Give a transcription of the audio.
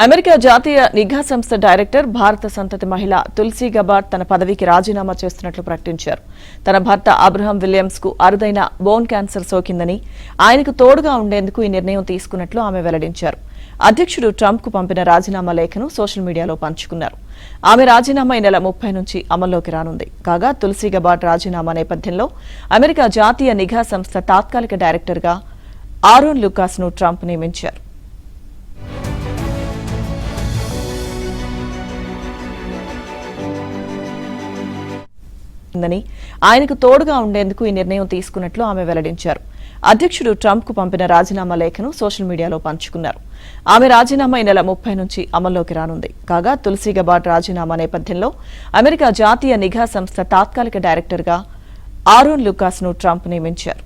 America జాతీయ నిఘా సంస్థ డైరెక్టర్ భారత సంతతి మహిళ తులసి గబార్డ్ తన పదవికి రాజీనామా చేస్తున్నట్లు ప్రకటించారు. తన భర్త అబ్రహం విలియమ్స్ కు అరుదైన బోన్ క్యాన్సర్ సోకిందని, ఆయనకు తోడుగా ఉండేందుకు ఈ నిర్ణయం తీసుకున్నట్లు ఆమె వెల్లడించారు. అధ్యక్షుడు ట్రంప్ కు పంపిన రాజీనామా లేఖను సోషల్ మీడియాలో పంచుకున్నారు. ఆమె రాజీనామా ఈ నెల 30 నుంచి అమల్లోకి రానుంది. కాగా తులసి గబార్డ్ రాజీనామా నేపథ్యంలో అమెరికా జాతీయ నిఘా సంస్థ తాత్కాలిక డైరెక్టర్గా ఆరోన్ లూకాస్ ను ట్రంప్ నియమించారు. ఆయనకు తోడుగా ఉండేందుకు ఈ నిర్ణయం తీసుకున్నట్లు ఆమె వెల్లడించారు. అధ్యక్షుడు ట్రంప్ కు పంపిన రాజీనామా లేఖను సోషల్ మీడియాలో పంచుకున్నారు. ఆమె రాజీనామా ఈ నెల 30 నుంచి అమల్లోకి రానుంది. కాగా తులసి గబార్డ్ రాజీనామా నేపథ్యంలో అమెరికా జాతీయ నిఘా సంస్థ తాత్కాలిక డైరెక్టర్గా ఆరోన్ లూకాస్ ను ట్రంప్ నియమించారు.